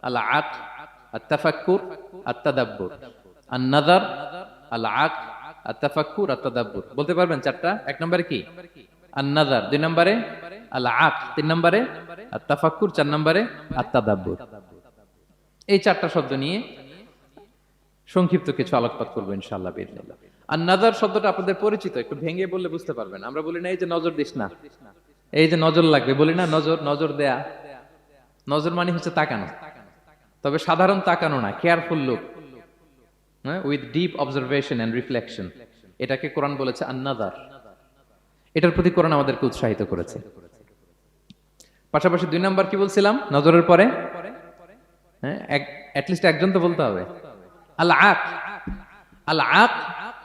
আল আক, আত-তাফাক্কুর, আত-তাদাব্বুর। আন-নাযার, আল আক, আত-তাফাক্কুর, আত-তাদাব্বুর। বলতে পারবেন চারটা? এক নম্বরে কি? আন-নাযার, দুই নম্বরে আল আক, তিন নম্বরে আত-তাফাক্কুর, চার নম্বরে আত-তাদাব্বুর। এই চারটা শব্দ নিয়ে সংক্ষিপ্ত কিছু আলোকপাত করবো ইনশাআল্লাহ বিইذনিল্লাহ। আন-নাযার শব্দটা আপনাদের পরিচিত, একটু ভেঙে বললে বুঝতে পারবেন। আমরা বলি না এই যে নজর দিস না, এই যে নজর লাগবে, বলি না নজর, নজর দেয়া। নজর মানে হচ্ছে তাকানো, তবে সাধারণ তাকানো না, careful look, with deep observation and reflection. এটাকে কোরআন বলেছে আন-নাযার। এটার প্রতি কোরআন আমাদেরকে উৎসাহিত করেছে। পাশাপাশি দুই নাম্বার কি বলছিলাম নজরের পরে? অ্যাটলিস্ট একজন তো বলতে হবে। আল আক, আল আক,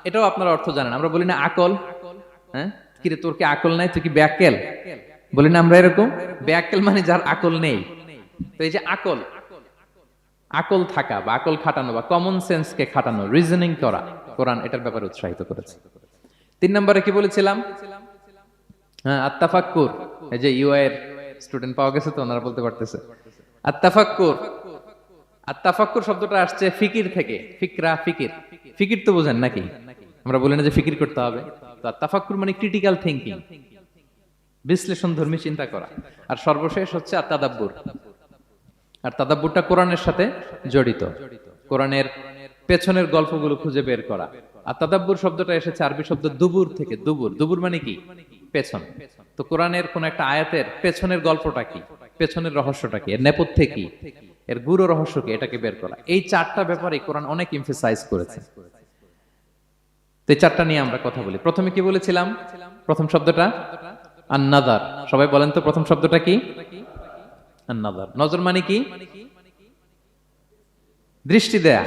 এটাও আপনারা অর্থ জানেন। আমরা বলি না আকল, কিরে তোর কি আকল নাই, তুই কি ব্যাককেল, বলি না আমরা এরকম? ব্যাককেল মানে যার আকল নেই। তো এই যে আকল, আকল থাকা বা আকল খাটানো বা কমন সেন্সকে খাটানো, রিজনিং করা, কোরআন এটার ব্যাপারে উৎসাহিত করেছে। তিন নম্বরে কি বলেছিলাম? আত-তাফাক্কুর। এই যে ইউআই এর স্টুডেন্ট পাওয়া গেছে তো, ওনারা বলতে পারতেছে আত-তাফাক্কুর। আত-তাফাক্কুর শব্দটা আসছে ফিকির থেকে। ফিকরা, ফিকির, ফিকির তো বুঝেন নাকি? আমরা বলি না যে ফিকির করতে হবে? তো আত-তাফাক্কুর মানে ক্রিটিক্যাল থিংকিং, বিশ্লেষণ ধর্মী চিন্তা করা। আর সর্বশেষ হচ্ছে আত-তাদাব্বুর। আর তাদাব্বুরটা কোরআনের সাথে জড়িত, কোরআনের পেছনের গল্পগুলো খুঁজে বের করা। আর তাদাব্বুর শব্দটা এসেছে আরবি শব্দ দুবুর থেকে। দুবুর, দুবুর মানে কি? পেছন। তো কোরআনের কোন একটা আয়াতের পেছনের গল্পটা কি, পেছনের রহস্যটা কি, এর নেপথ্যে কি, এর গুরু রহস্য কি, এটাকে বের করা। এই চারটা ব্যাপারে কোরআন অনেক এমফাসাইজ করেছে। তো এই চারটা নিয়ে আমরা কথা বলি। প্রথমে কি বলেছিলাম? প্রথম শব্দটা আন-নাযার। সবাই বলেন তো প্রথম শব্দটা কি? আন-নাযার। নজর মানে কি? দৃষ্টি দেয়া,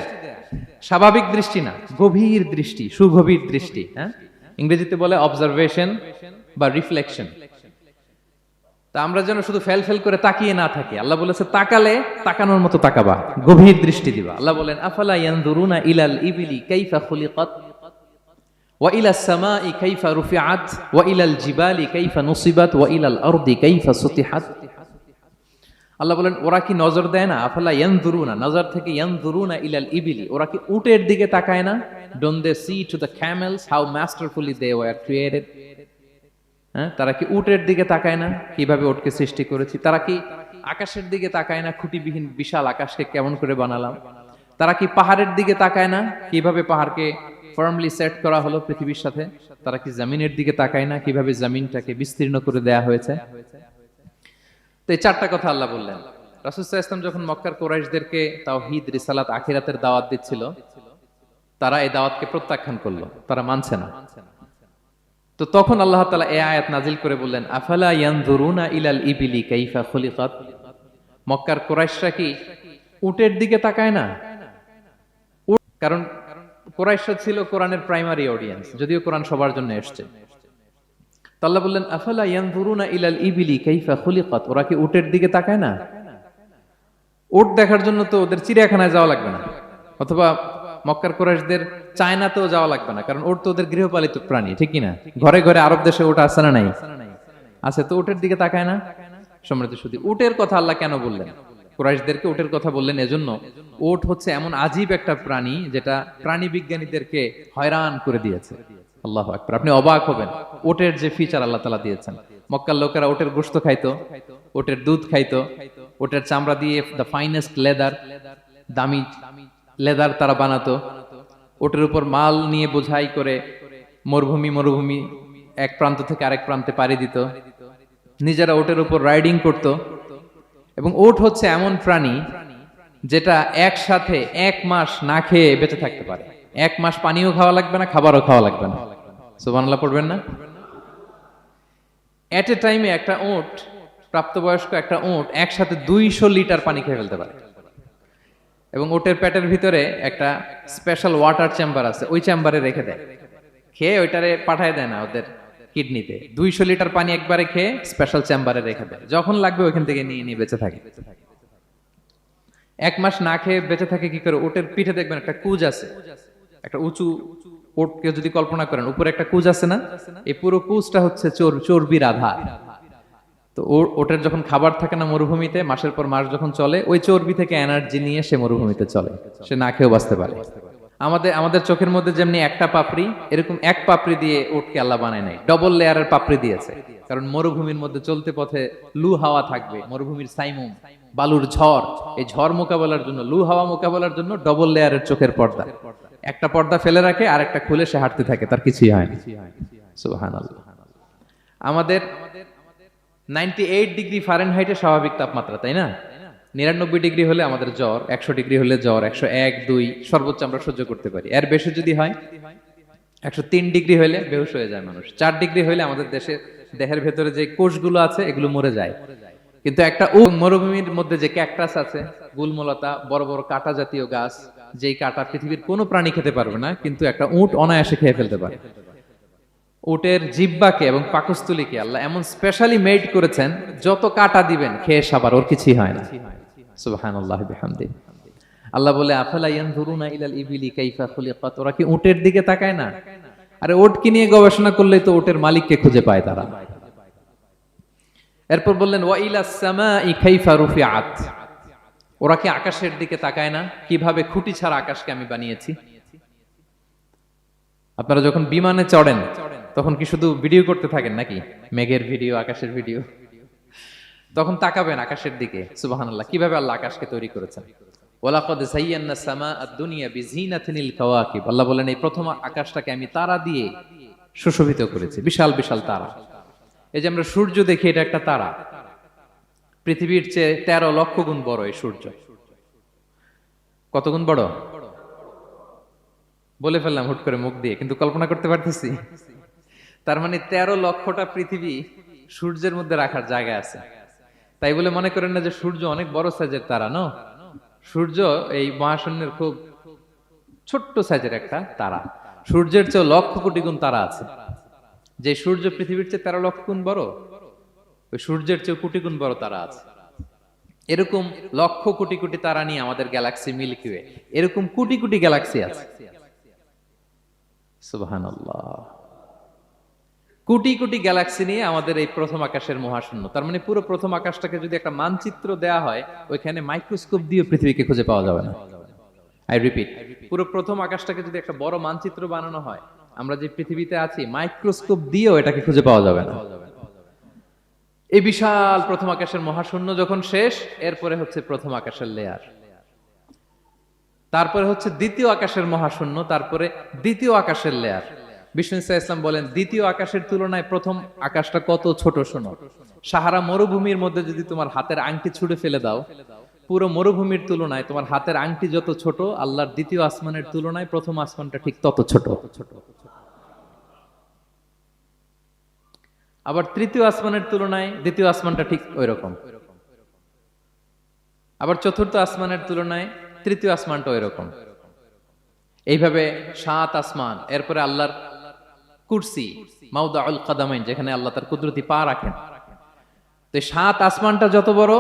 স্বাভাবিক দৃষ্টি না, গভীর দৃষ্টি, সুগভীর দৃষ্টি। ইংরেজিতে বলে অবজারভেশন বা রিফ্লেকশন। তা আমরা যেন শুধু ফেল ফেল করে তাকিয়ে না থাকি। আল্লাহ বলেছে তাকালে তাকানোর মতো তাকাবা, গভীর দৃষ্টি দিবা। আল্লাহ বলেন আফালা ইয়ানজুরুনা ইলাল ইবিলি কাইফা খুলিকাত ওয়া ইলাস সামাই কাইফা রুফিআত ওয়া ইলাল জিবালি কাইফা নুসিবাত ওয়া ইলাল আরদি কাইফা সুতিহাত। আল্লাহ বলেন ওরা কি নজর দেয় না? আফালা ইয়ানজুরুনা, নজর থেকে ইয়ানজুরুনা ইলাল ইবিলি, ওরা কি উটের দিকে তাকায় না? Don't they see to the camels how masterfully they were created. তারা কি উটের দিকে তাকায় না, কিভাবে উটকে সৃষ্টি করেছি? তারা কি আকাশের দিকে তাকায় না, খুঁটিবিহীন বিশাল আকাশকে কেমন করে বানালাম? তারা কি পাহাড়ের দিকে তাকায় না, কিভাবে পাহাড়কে ফার্মলি সেট করা হলো পৃথিবীর সাথে? তারা কি জমিনের দিকে তাকায় না, কিভাবে জমিনটাকে বিস্তীর্ণ করে দেয়া হয়েছে? তো এই চারটা কথা আল্লাহ বললেন। রাসূল সাল্লাল্লাহু আলাইহি ওয়াসাল্লাম যখন মক্কার কুরাইশদেরকে তাওহীদ, রিসালাত, আখিরাতের দাওয়াত দিচ্ছিল, তারা এই দাওয়াতকে প্রত্যাখ্যান করলো, তারা মানছে না। তো তখন আল্লাহ তাআলা এই আয়াত নাজিল করে বললেন আফালা ইয়ানজুরুনা ইলাল ইবিলি কাইফা খুলিকাত। মক্কার কুরাইশরা কি উটের দিকে তাকায় না? কারণ কুরাইশরা ছিল কোরআনের প্রাইমারি অডিয়েন্স, যদিও কোরআন সবার জন্য এসেছে। তো আল্লাহ বললেন আফালা ইয়ানজুরুনা ইলাল ইবিলি কাইফা খুলিকাত, ওরা কি উটের দিকে তাকায় না? উট দেখার জন্য তো ওদের চিড়িয়াখানায় যাওয়া লাগবে না, অথবা মক্কার কুরাইশদের চায়নাতেও যাওয়া লাগবে না, কারণ উট তো ওদের গৃহপালিত প্রাণী, ঠিক কি না? ঘরে ঘরে আরব দেশে উট আছে না নাই? আছে। তো উটের দিকে তাকায় না। সম্মানিত সুধী, উটের কথা আল্লাহ কেন বললেন? কুরাইশদেরকে উটের কথা বললেন এজন্য, উট হচ্ছে এমন আজীব একটা প্রাণী যেটা প্রাণী বিজ্ঞানীদেরকে হয়রান করে দিয়েছে। আল্লাহু আকবার। আপনি অবাক হবেন উটের যে ফিচার আল্লাহ তাআলা দিয়েছেন। মক্কার লোকেরা উটের গোশত খাইতো, উটের দুধ খাইতো, উটের চামড়া দিয়ে দ্য ফাইনেস্ট লেদার, দামি লেদার তারা বানাতো। উটের উপর মাল নিয়ে বোঝাই করে মরুভূমি এক প্রান্ত থেকে আরেক প্রান্তে পাড়ি দিত, নিজেরা উটের উপর রাইডিং করত। এবং উট হচ্ছে এমন প্রাণী যেটা একসাথে 1 মাস না খেয়ে বেঁচে থাকতে পারে। 1 মাস পানিও খাওয়া লাগবে না, খাবারও খাওয়া লাগবে না। সুবহানাল্লাহ পড়বেন না? এট এ টাইমে একটা উট, প্রাপ্তবয়স্ক একটা উট একসাথে 200 লিটার পানি খেয়ে ফেলতে পারে। এবং উটের পেটের ভিতরে একটা স্পেশাল ওয়াটার চেম্বার আছে, ওই চেম্বারে রেখে দেয়, খেয়ে ওইটারে পাঠায় দেয় না ওদের কিডনিতে। 200 লিটার পানি একবারে খেয়ে স্পেশাল চেম্বারে রেখে দেয়, যখন লাগবে ওইখান থেকে নিয়ে নিয়ে বেঁচে থাকে। 1 মাস না খেয়ে বেঁচে থাকে কি করে? উটের পিঠে দেখবেন একটা কুজ আছে, একটা উঁচু উটকে যদি কল্পনা করেন, উপরে একটা কুজ আছে না, এই পুরো কুজটা হচ্ছে চর্বির আধার। তো ওটার যখন খাবার থাকে না মরুভূমিতে, মাসের পর মাস যখন চলে, ওই চর্বি থেকে এনার্জি নিয়ে সে মরুভূমিতে চলে, সে না খেয়েও বাঁচতে পারে। আমাদের আমাদের চোখের মধ্যে যেমনি একটা পাপড়ি, এরকম এক পাপড়ি দিয়ে উটকে আল্লাহ বানায় নাই, ডবল লেয়ারের পাপড়ি দিয়েছে। কারণ মরুভূমির মধ্যে চলতে পথে লু হাওয়া থাকবে, মরুভূমির সাইমুম, বালুর ঝড়, এই ঝড় মোকাবেলার জন্য, লু হাওয়া মোকাবেলার জন্য ডবল লেয়ারের চোখের পর্দা। একটা পর্দা ফেলে রাখে আর একটা খুলে সে হাঁটতে থাকে, তার কিছুই হয় না। সুবহানাল্লাহ। আমাদের 98 ডিগ্রি ফারেনহাইটে স্বাভাবিক তাপমাত্রা, তাই না? 99 ডিগ্রি হলে আমাদের জ্বর, 100 ডিগ্রি হলে জ্বর, 101, 2 সর্বোচ্চ আমরা সহ্য করতে পারি। এর বেশি যদি হয়, 103 ডিগ্রি হলে বেহুশ হয়ে যায় মানুষ। 4 ডিগ্রি হলে আমাদের দেহের ভেতরে যে কোষগুলো আছে এগুলো মরে যায়। কিন্তু একটা মরুভূমির মধ্যে যে ক্যাকটাস আছে, গুলমলতা, বড় বড় কাঁটা জাতীয় গাছ, যেই কাঁটা পৃথিবীর কোনো প্রাণী খেতে পারবে না, কিন্তু একটা উট অনায়াসে খেয়ে ফেলতে পারে। উটের জিহ্বাকে এবং পাকস্থলীকে আল্লাহ এমন স্পেশালি মেড করেছেন, যত কাঁটা দিবেন খেয়ে সাবার, ওর কিছুই হয় না। সুবহানাল্লাহ বিহামদি। আল্লাহ বলে, আফালা ইয়ানজুরুনা ইলাল ইবিলি কাইফা খুলিকাত, ওরা কি উটের দিকে তাকায় না? আরে উটকে নিয়ে গবেষণা করলেই তো উটের মালিককে খুঁজে পায় তারা। এরপর বললেন, ওয়া ইলাস সামাই কাইফা রুফিআত, ওরা কি আকাশের দিকে তাকায় না, কিভাবে খুঁটি ছাড়া আকাশকে আমি বানিয়েছি। আপনারা যখন বিমানে চড়েন তখন কি শুধু ভিডিও করতে থাকেন নাকি? মেঘের ভিডিও, আকাশের ভিডিও, তখন তাকাবেন আকাশের দিকে। সুবহানাল্লাহ, কিভাবে আল্লাহ আকাশকে তৈরি করেছেন। ওয়ালাকাদ যায়্যানা সামাআদ দুনিয়া বিজিনাতিল কাওয়াকিব, আল্লাহ বলেন এই প্রথম আকাশটাকে আমি তারা দিয়ে সুশোভিত করেছি, বিশাল বিশাল তারা। এই যে আমরা সূর্য দেখি, এটা একটা তারা, পৃথিবীর চেয়ে 13 লক্ষ গুণ বড় এই সূর্য। কত গুণ বড় বলে ফেললাম হুট করে মুখ দিয়ে, কিন্তু কল্পনা করতে পারতেছি। তার মানে 13 লক্ষটা পৃথিবী সূর্যের মধ্যে রাখার জায়গা আছে। তাই বলে মনে করেন না যে সূর্য অনেক বড় সাইজের তারা, ন। সূর্য এই মহাশূন্যের খুব ছোট্ট সাইজের একটা তারা। সূর্যের চেয়ে লক্ষ কোটি গুণ তারা আছে। যে সূর্য পৃথিবীর চেয়ে 13 লক্ষ গুণ বড়, ওই সূর্যের চেয়ে কোটি গুণ বড় তারা আছে। এরকম লক্ষ কোটি কোটি তারা নিয়ে আমাদের গ্যালাক্সি মিল্কি ওয়ে, এরকম কোটি কোটি গ্যালাক্সি আছে। সুবহানাল্লাহ, কোটি কোটি গ্যালাক্সি নিয়ে আমাদের এই প্রথম আকাশের মহাশূন্য। তার মানে পুরো প্রথম আকাশটাকে যদি একটা মানচিত্র দেয়া হয়, ওইখানে মাইক্রোস্কোপ দিয়ে পৃথিবীকে খুঁজে পাওয়া যাবে না। আই রিপিট, পুরো প্রথম আকাশটাকে যদি একটা বড় মানচিত্র বানানো হয়, আমরা যে পৃথিবীতে আছি, মাইক্রোস্কোপ দিয়েও এটাকে খুঁজে পাওয়া যাবে না। এই বিশাল প্রথম আকাশের মহাশূন্য যখন শেষ, এরপরে হচ্ছে প্রথম আকাশের লেয়ার, তারপরে হচ্ছে দ্বিতীয় আকাশের মহাশূন্য, তারপরে দ্বিতীয় আকাশের লেয়ার। বিষ্ণু ইসলাম বলেন, দ্বিতীয় আকাশের তুলনায় প্রথম আকাশটা কত ছোট শোনো। সাহারা মরুভূমির মধ্যে যদি তোমার হাতের আংটি ছুঁড়ে ফেলে দাও, পুরো মরুভূমির তুলনায় তোমার হাতের আংটি যত ছোট, আল্লাহর দ্বিতীয় আসমানের তুলনায় প্রথম আসমানটা ঠিক তত ছোট। আবার তৃতীয় আসমানের তুলনায় দ্বিতীয় আসমানটা ঠিক ওই রকম। আবার চতুর্থ আসমানের তুলনায় তৃতীয় আসমানটা ওই রকম। এইভাবে 7 আসমান, এরপরে আল্লাহর কুরসি, মাউদাউল কাদামাইন, যেখানে আল্লাহ তার কুদরতি পা রাখেন। তো 7 আসমানটা যত বড়,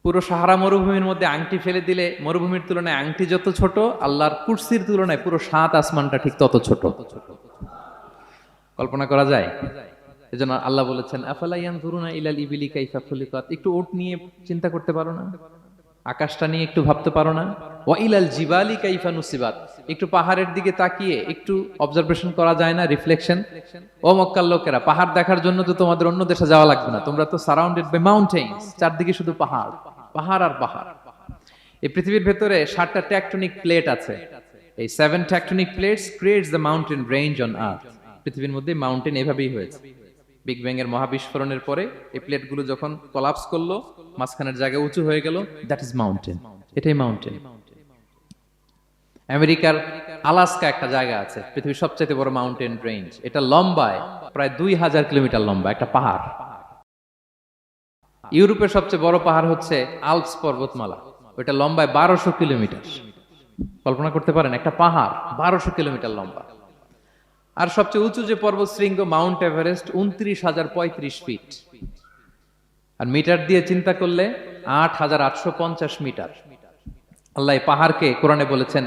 পুরো সাহারা মরুভূমির মধ্যে আংটি ফেলে দিলে মরুভূমির তুলনায় আংটি যত ছোট, আল্লাহর কুরসির তুলনায় পুরো 7 আসমানটা ঠিক তত ছোট। কল্পনা করা যায়? এজন্য আল্লাহ বলেছেন, আফালা ইয়ানজুরুনা ইলাল ইবিলি কাইফা খুলিকাত, একটু উট নিয়ে চিন্তা করতে পারো না? আকাশটা নিয়ে একটু ভাবতে পারো না? ওয়া ইলাল জিবালি কাইফা নুসিবাত, একটু পাহাড়ের দিকে তাকিয়ে একটু অবজারভেশন করা যায় না, রিফ্লেকশন। ও মক্কার লোকেরা, পাহাড় দেখার জন্য তো তোমাদের অন্য দেশে যাওয়া লাগবে না, তোমরা তো সারাউন্ডেড বাই মাউন্টেইনস, চারদিকে শুধু পাহাড়, পাহাড় আর পাহাড়। এই পৃথিবীর ভেতরে 7টা টেকটনিক প্লেট আছে। এই 7 tectonic plates creates the mountain range on earth. পৃথিবীর মধ্যে মাউন্টেন এভাবেই হয়েছে। বিগ ব্যাং এর মহাবিস্ফোরণের পরে এই প্লেটগুলো যখন কোলাপস করলো, মাঝখানের জায়গা উঁচু হয়ে গেল, দ্যাট ইজ মাউন্টেন। এটাই মাউন্টেন। আমেরিকার আলাস্কা একটা জায়গা আছে, পৃথিবীর সবচেয়ে বড় মাউন্টেন রেঞ্জ। এটা লম্বায় প্রায় 2000 কিলোমিটার লম্বা একটা পাহাড়। ইউরোপের সবচেয়ে বড় পাহাড় হচ্ছে আল্পস পর্বতমালা, ওইটা লম্বায় 1200 কিলোমিটার। কল্পনা করতে পারেন, একটা পাহাড় 1200 কিলোমিটার লম্বা। আর সবচেয়ে উঁচু যে পর্বত শৃঙ্গ মাউন্ট এভারেস্ট 29,035 ফিট। আর মিটার দিয়ে চিন্তা করলে 8,850 মিটার। আল্লাহ এই পাহাড়কে কোরআনে বলেছেন,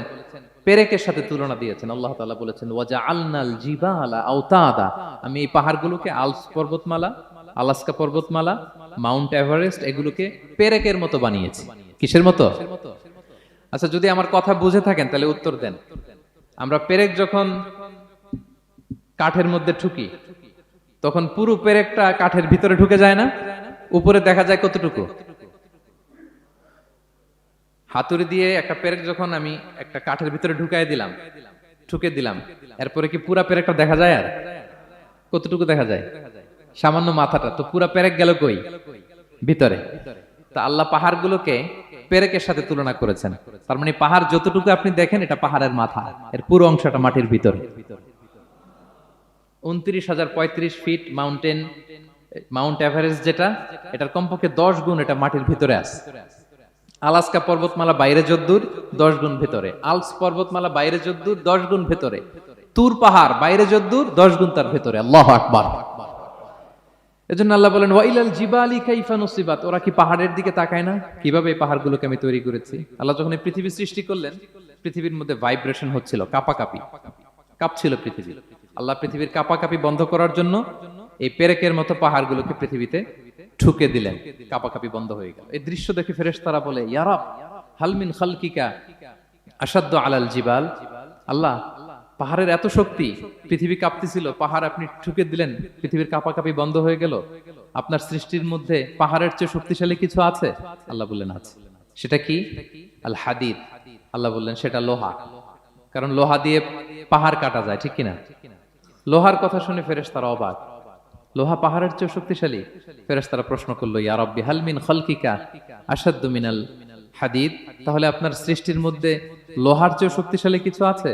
পেরেকের সাথে তুলনা দিয়েছেন। আল্লাহ তাআলা বলেছেন, ওয়াজআলনাল জিবালা আওতাদা, আমি এই পাহাড়গুলোকে আল্পস পর্বতমালা আলাস্কা পর্বতমালা, মাউন্ট এভারেস্ট, এগুলোকে পেরেকের মতো বানিয়েছি। কিসের মতো? আচ্ছা, যদি আমার কথা বুঝে থাকেন তাহলে উত্তর দেন। আমরা পেরেক যখন কাঠের মধ্যে ঠুকি, তখন পুরো পেরেকটা কাঠের ভিতরে ঢুকে যায় না? উপরে দেখা যায় কতটুকু? হাতুড়ি দিয়ে একটা পেরেক যখন আমি একটা কাঠের ভিতরে ঢুকাই দিলাম, ঠুকে দিলাম, এরপরে কি পুরা পেরেকটা দেখা যায়? আর কতটুকু দেখা যায়? সামান্য মাথাটা। তো পুরা পেরেক গেল কই? ভিতরে। তা আল্লাহ পাহাড়গুলোকে পেরেকের সাথে তুলনা করেছেন। তার মানে পাহাড় যতটুকু আপনি দেখেন, এটা পাহাড়ের মাথা, এর পুরো অংশটা মাটির ভিতরে। 29,035 ফিট মাউন্ট এভারেস্ট যেটা, এটার কমপক্ষে 10 গুণ এটা মাটির ভিতরে আছে। আলাস্কা পর্বতমালা বাইরে যদ্দূর, 10 গুণ ভেতরে। আলপস পর্বতমালা বাইরে যদ্দূর, 10 গুণ ভেতরে। তুর পাহাড় বাইরে যদ্দূর, 10 গুণ তার ভেতরে। আল্লাহু আকবার। এজন্য আল্লাহ বলেন ওয়াইলাল জিবালি কাইফা নুসিবাত, ওরা কি পাহাড়ের দিকে তাকায় না কিভাবে এই পাহাড়গুলোকে আমি তৈরি করেছি? আল্লাহ যখন এই পৃথিবী সৃষ্টি করলেন, পৃথিবীর মধ্যে ভাইব্রেশন হচ্ছিল, কাঁপাকাঁপি, কাঁপছিল পৃথিবী। আল্লাহ পৃথিবীর কাঁপাকাঁপি বন্ধ করার জন্য এই পেরেকের মতো পাহাড়গুলোকে পৃথিবীতে ঠুকে দিলেন, কাঁপাকাঁপি বন্ধ হয়ে গেল। এই দৃশ্য দেখে ফেরেশতারা বলে ইয়া রাব হাল মিন খালকিকা আশাদ্দু আলাল জিবাল, আল্লাহ পাহাড়ের এত শক্তি, পৃথিবী কাঁপতেছিল, পাহাড় আপনি ঠুকে দিলেন, পৃথিবীর কাঁপাকাঁপি বন্ধ হয়ে গেল। আপনার সৃষ্টির মধ্যে পাহাড়ের চেয়ে শক্তিশালী কিছু আছে? আল্লাহ বললেন আছে। সেটা কি? আল হাদিদ। আল্লাহ বললেন সেটা লোহা, কারণ লোহা দিয়ে পাহাড় কাটা যায়, ঠিক কিনা? লোহার কথা শুনে ফেরেশতারা অবাক, লোহা পাহাড়ের চেয়ে শক্তিশালী? ফেরেশতারা প্রশ্ন করলো ইয়া রাব্বি হাল মিন খালকিকা আশাদ্দু মিনাল হাদিদ, তাহলে আপনার সৃষ্টির মধ্যে লোহার চেয়ে শক্তিশালী কিছু আছে?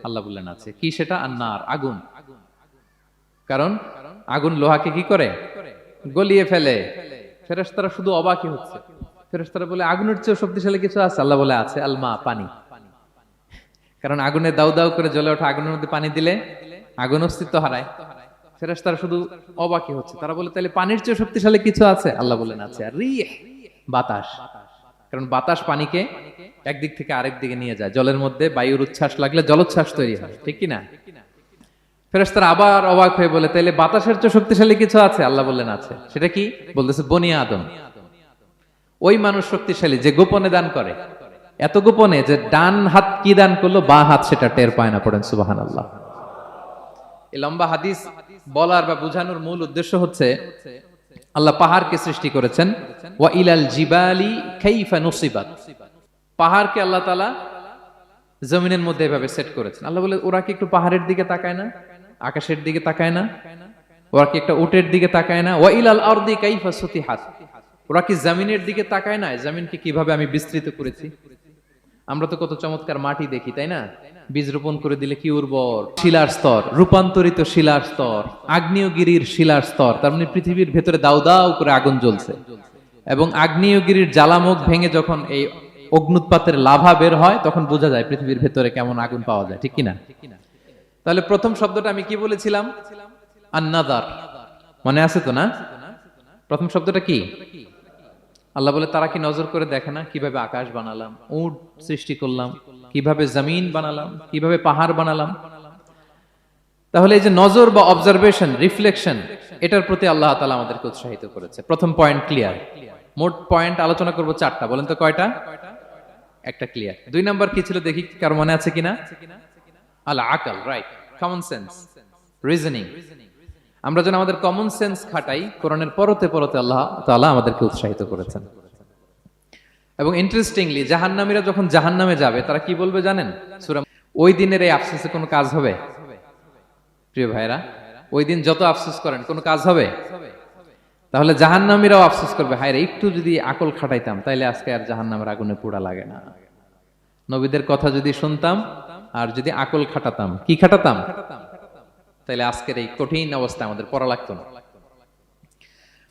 আল্লাহ বললেন আছে। কি সেটা? আন্নার, আগুন। কারণ আগুন লোহাকে কি করে? গলিয়ে ফেলে। ফেরেশতারা শুধু অবাকই হচ্ছে। ফেরেশতারা বলে আগুনের চেয়ে শক্তিশালী কিছু আছে? আল্লাহ বলে আছে আল মা, পানি। কারণ আগুনে দাউ দাউ করে জ্বলে ওঠা আগুনের মধ্যে পানি দিলে আগুন অস্তিত্ব হারায়। ফেরেশতারা শুধু অবাকই হচ্ছে। তারা বলে তাহলে পানির চেয়ে শক্তিশালী কিছু আছে? আল্লাহ বলেন আছে। আর রিহ, বাতাস। কারণ বাতাস পানিকে একদিক থেকে আরেক দিকে নিয়ে যায়। জলের মধ্যে বায়ুর উচ্ছ্বাস লাগলে জলোচ্ছ্বাস তৈরি হয়, ঠিক কি না? ফেরেশতারা আবার অবাক হয়ে বলে তাহলে বাতাসের চেয়ে শক্তিশালী কিছু আছে? আল্লাহ বললেন আছে। সেটা কি? বলতেছে বনি আদম। ওই মানুষ শক্তিশালী যে গোপনে দান করে, এত গোপনে যে ডান হাত কি দান করলো, বাঁ হাত সেটা টের পায় না। পড়েন সুবহানাল্লাহ। এই লম্বা হাদিস বলার বা বোঝানোর মূল উদ্দেশ্য হচ্ছে আল্লাহ পাহাড়কে সৃষ্টি করেছেন। ওয়া ইলাল জিবালি কাইফা নুসিবাত, পাহাড়কে আল্লাহ তাআলা জমিনের মধ্যে এভাবে সেট করেছেন। আল্লাহ বলে ওরা কি একটু পাহাড়ের দিকে তাকায় না, আকাশের দিকে তাকায় না? ওরা কি একটা উটের দিকে তাকায় না? ওয়া ইলাল আরদি কাইফা সুতিহাত, ওরা কি জমিনের দিকে তাকায় না, জমিনকে কিভাবে আমি বিস্তৃত করেছি? আমরা তো কত চমৎকার মাটি দেখি, তাই না? বীজ রোপণ করে দিলে কি উর্বর, শিলার স্তর, রূপান্তরিত শিলার স্তর, আগ্নেয়গিরির শিলার স্তর। তার মানে পৃথিবীর ভেতরে দাউ দাউ করে আগুন জ্বলছে, এবং আগ্নেয়গিরির জ্বালামুখ ভেঙে যখন এই অগ্নুৎপাতের লাভা বের হয়, তখন বোঝা যায় পৃথিবীর ভেতরে কেমন আগুন পাওয়া যায়, ঠিক কিনা? তাহলে প্রথম শব্দটা আমি কি বলেছিলাম? আন-নাযার। মনে আছে তো না? প্রথম শব্দটা কি? আল্লাহ বলে তারা কি নজর করে দেখে না কিভাবে আকাশ বানালাম, উট সৃষ্টি করলাম, কিভাবে জমিন বানালাম, কিভাবে পাহাড় বানালাম? তাহলে এই যে নজর বা অবজারভেশন, রিফ্লেকশন, এটার প্রতি আল্লাহ তাআলা আমাদেরকে উৎসাহিত করেছে। প্রথম পয়েন্ট ক্লিয়ার। মোট পয়েন্ট আলোচনা করব 4টা। বলেন তো কয়টা? একটা ক্লিয়ার। 2 নাম্বার কি ছিল দেখি, কার মনে আছে কিনা? আল আকল, রাইট, কমন সেন্স, রিজনিং। আমরা যেন আমাদের কমন সেন্স খাটাই, কোরআনের পরতে পরতে আল্লাহ তাআলা আমাদেরকে উৎসাহিত করেছেন। এবং ইন্টারেস্টিংলি জাহান্নামীরা যখন জাহান্নামে যাবে, তারা কি বলবে জানেন? সূরা, ওই দিনের এই আফসোসে কোনো কাজ হবে? প্রিয় ভাইরা, ওই দিন যত আফসোস করেন কোনো কাজ হবে? তাহলে জাহান্নামীরাও আফসোস করবে, হায় রে একটু যদি আকল খাটাইতাম তাইলে আজকে আর জাহান্নামের আগুনে পোড়া লাগে না। নবীদের কথা যদি শুনতাম আর যদি আকল খাটাতাম, কি খাটাতাম? তাইলে আজকের এই কঠিন অবস্থা আমাদের পড়া লাগতো না।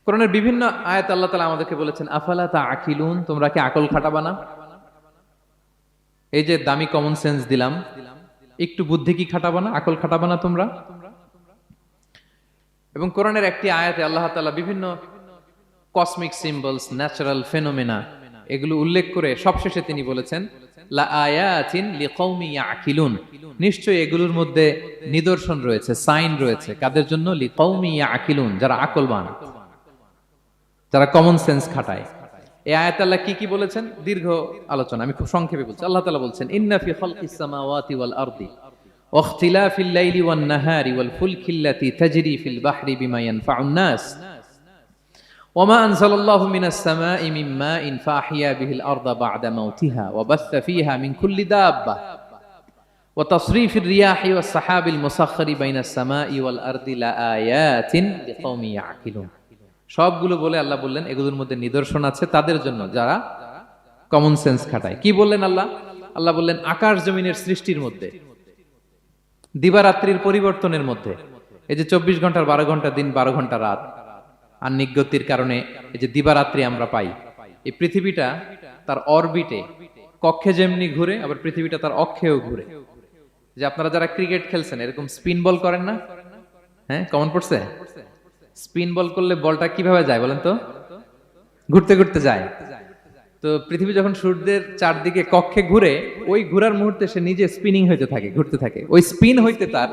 কোরআনের বিভিন্ন আয়াত আল্লাহ তাআলা আমাদেরকে বলেছেন আফালা তাআকিলুন, তোমরা কি আকল খাটাবা না? এই যে দামি কমন সেন্স দিলাম, একটু বুদ্ধি কি খাটাবা না, আকল খাটাবা না তোমরা? এবং কোরআনের একটি আয়াতে আল্লাহ তাআলা বিভিন্ন কসমিক সিম্বলস, ন্যাচারাল ফেনোমেনা, এগুলো উল্লেখ করে সবশেষে তিনি বলেছেন লা আয়াতিন লিকৌমি ইয়াকিলুন, নিশ্চয়ই এগুলোর মধ্যে নিদর্শন রয়েছে, সাইন রয়েছে। কাদের জন্য? লিকৌমি ইয়াকিলুন, যারা আকলবান। যারা কমন সেন্স খাটায়। এই আয়াত আল্লাহ কি কি বলেছেন, দীর্ঘ আলোচনা, আমি খুব সংক্ষেপে বলছি। আল্লাহ তাআলা বলছেন, ইন্না ফি খালকিস সামাওয়াতি ওয়াল আরদি ওয়া ইখতিলাফিল লাইলি ওয়ান নাহারি ওয়াল ফুলকিল্লাতি তাজরি ফিল বাহরি বিমা ইয়ানফাউন নাস ওয়া মা আনজালাল্লাহু মিনাস সামাই মিন মাইন ফাআহইয়া বিহিল আরদা বা'দা মাউতিহা ওয়া বাসসা ফিহা মিন কুল্লি দাব্বা ওয়া তাসরিফির রিয়াহি ওয়াস সাহাবিল মুসাখখারি বাইনাস সামাই ওয়াল আরদি লাআয়াতিন লিকাওমি ইয়াকিলুন। সবগুলো বলে আল্লাহ বললেন এগুলোর মধ্যে নিদর্শন আছে তাদের জন্য যারা কমন সেন্স খাটায়। কি বললেন আল্লাহ? আল্লাহ বললেন আকাশ জমিনের সৃষ্টির মধ্যে, দিবারাত্রির পরিবর্তনের মধ্যে, এই যে 24 ঘন্টার 12 ঘন্টা দিন 12 ঘন্টা রাত, আহ্নিক গতির কারণে এই যে দিবারাত্রি আমরা পাই, এই পৃথিবীটা তার অরবিটে কক্ষে যেমনি ঘুরে, আবার পৃথিবীটা তার অক্ষেও ঘুরে। যে আপনারা যারা ক্রিকেট খেলছেন এরকম স্পিন বল করেন না? হ্যাঁ, কমন পড়ছে? স্পিন বল করলে বলটা কিভাবে যায় বলেন তো? ঘুরতে ঘুরতে যায়। তো পৃথিবী যখন সূর্যের চারদিকে কক্ষে ঘুরে, ওই ঘোরার মুহূর্তে সে নিজে স্পিনিং হইতে থাকে, ঘুরতে থাকে। ওই স্পিন হইতে তার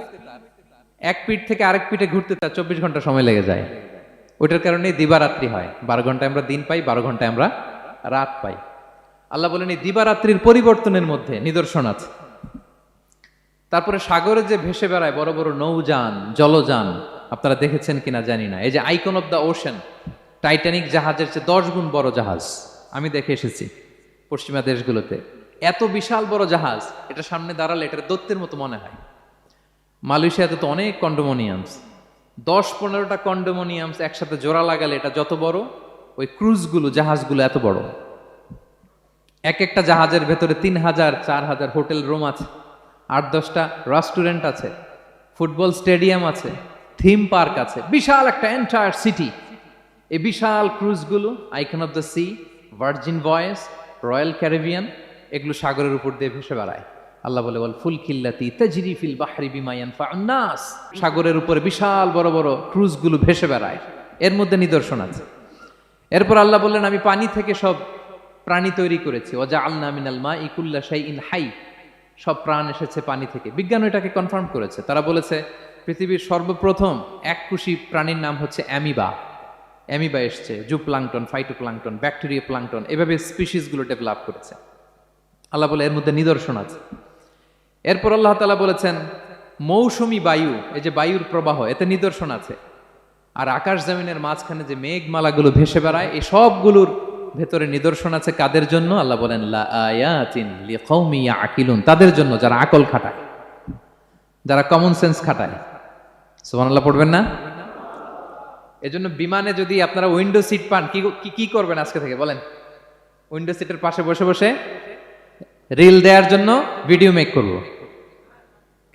এক পিঠ থেকে আরেক পিঠে ঘুরতে তার 24 ঘন্টা সময় লেগে যায়। ওইটার কারণে দিবারাত্রি হয়। 12 ঘন্টায় আমরা দিন পাই, 12 ঘন্টায় আমরা রাত পাই। আল্লাহ বলেন এই দিবারাত্রির পরিবর্তনের মধ্যে নিদর্শন আছে। তারপরে সাগরে যে ভেসে বেড়ায় বড় বড় নৌযান, জলযান, আপনারা দেখেছেন কিনা জানি না, এই যে icon of the ocean, Titanic জাহাজের চেয়ে 10 গুণ বড় জাহাজ, আমি দেখে এসেছি পশ্চিমা দেশগুলোতে। এত বিশাল বড় জাহাজ, এটা সামনে দাঁড়ালে এটার দৈত্যের মতো মনে হয়। মালয়েশিয়াতে তো অনেক কন্ডোমোনিয়ামস, 10-15টা কন্ডোমোনিয়ামস একসাথে জোড়া লাগালে এটা যত বড়, ওই ক্রুজগুলো, জাহাজগুলো এত বড়। এক একটা জাহাজের ভেতরে 3000-4000 হোটেল রুম আছে, 8-10টা রেস্টুরেন্ট আছে, ফুটবল স্টেডিয়াম আছে, থিম পার্ক আছে, বিশাল একটা এন্টায়ার সিটি। এই বিশাল ক্রুজগুলো, Icon of the Sea, Virgin Voyages, Royal Caribbean, এগুলো সাগরের উপর দিয়ে ভেসে বেড়ায়। আল্লাহ বলে বল ফুলকিল্লাতি তাজরি ফিল বাহরি বিমা ইয়ানফাউন নাস, সাগরের উপরে বিশাল বড় বড় ক্রুজগুলো ভেসে বেড়ায়, এর মধ্যে নিদর্শন আছে। এরপর আল্লাহ বললেন আমি পানি থেকে সব প্রাণী তৈরি করেছি, ওয়াজআলনা মিনাল মাই কুল্লা শাইইন হাই, সব প্রাণ এসেছে পানি থেকে। বিজ্ঞান এটাকে কনফার্ম করেছে। তারা বলেছে পৃথিবীর সর্বপ্রথম এককোষী প্রাণীর নাম হচ্ছে অ্যামিবা। অ্যামিবা এসছে, জুপ্লাঙ্কটন, ফাইটোপ্লাঙ্কটন, ব্যাকটেরিয়া প্লাঙ্কটন, এভাবে স্পিসিসগুলো ডেভেলপ করেছে। আল্লাহ বলে এর মধ্যে নিদর্শন আছে। এরপর আল্লাহ তাআলা বলেছেন মৌসুমী বায়ু, এই যে বায়ুর প্রবাহ, এতে নিদর্শন আছে। আর আকাশ জমিনের মাঝখানে যে মেঘমালাগুলো ভেসে বেড়ায়, এই সবগুলোর ভেতরে নিদর্শন আছে। কাদের জন্য? আল্লাহ বলেন লা আয়াতিন লিকাওমি ইয়াকিলুন, তাদের জন্য যারা আকল খাটায়, যারা কমন সেন্স খাটায়। সুবহানাল্লাহ পড়বেন না? এজন্য বিমানে যদি আপনারা উইন্ডো সিট পান, কি করবেন আজকে থেকে বলেন? উইন্ডো সিটের পাশে বসে বসে রিল দেওয়ার জন্য ভিডিও মেক করব।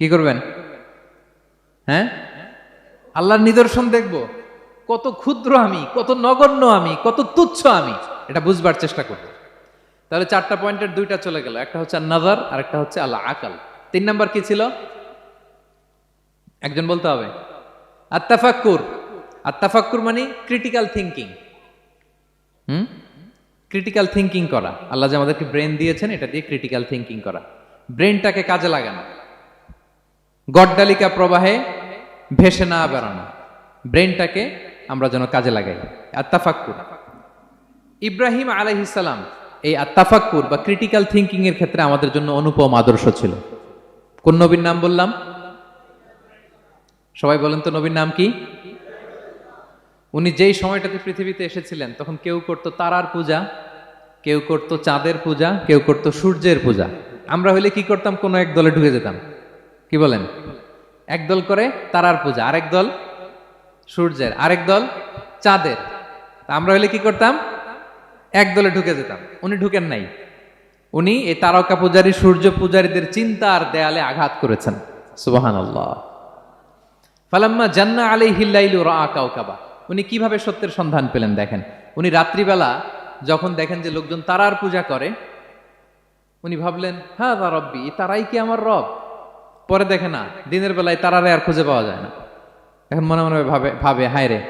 কি করবেন? হ্যাঁ, আল্লাহর নিদর্শন দেখব, কত ক্ষুদ্র আমি, কত নগণ্য আমি, কত তুচ্ছ আমি, এটা বুঝবার চেষ্টা করব। তাহলে 4টা পয়েন্টের 2টা চলে গেল, একটা হচ্ছে নাজার আর একটা হচ্ছে আল্লাহ আকল। 3 নাম্বার কি ছিল? একজন বলতে হবে। আত্তাফাক্কুর। আত্তাফাক্কুর মানে ক্রিটিক্যাল থিঙ্কিং। ক্রিটিক্যাল থিঙ্কিং করা। আল্লাহ যে আমাদেরকে ব্রেন দিয়েছেন, এটা দিয়ে ক্রিটিক্যাল থিঙ্কিং করা, ব্রেনটাকে কাজে লাগানো, গড্ডালিকা প্রবাহে ভেসে না বেড়ানো, ব্রেনটাকে আমরা যেন কাজে লাগাই। আত্তাফাক্কুর। ইব্রাহিম আলাইহিস সালাম এই আত্তাফাক্কুর বা ক্রিটিক্যাল থিঙ্কিং এর ক্ষেত্রে আমাদের জন্য অনুপম আদর্শ ছিল। কোন নবীর নাম বললাম? সবাই বলেন তো নবীর নাম কি? উনি যেই সময়টাতে পৃথিবীতে এসেছিলেন তখন কেউ করত তারার পূজা, কেউ করত চাঁদের পূজা, কেউ করত সূর্যের পূজা। আমরা হইলে কি করতাম? কোনো এক দলে ঢুকে যেতাম। কি বলেন? এক দল করে তারার পূজা, আরেক দল সূর্যের, আরেক দল চাঁদের। আমরা হইলে কি করতাম? এক দলে ঢুকে যেতাম। উনি ঢুকেন নাই। উনি এই তারকা পূজারী, সূর্য পূজারীদের চিন্তার দেয়ালে আঘাত করেছেন। সুবহানাল্লাহ। ফালাম্মা জান্না আলাইহিল লাইলু রাআ কাওকাবা, উনি কিভাবে সত্যের সন্ধান পেলেন দেখেন। উনি রাত্রিবেলা যখন দেখেন যে লোকজন তারার পূজা করে, উনি ভাবলেন হাযা রব্বি, তারাই কি আমার রব? পরে দেখে না, দিনের বেলায় তারারে আর খুঁজে পাওয়া যায় না। এখন মনে মনে ভাবে হায় রে,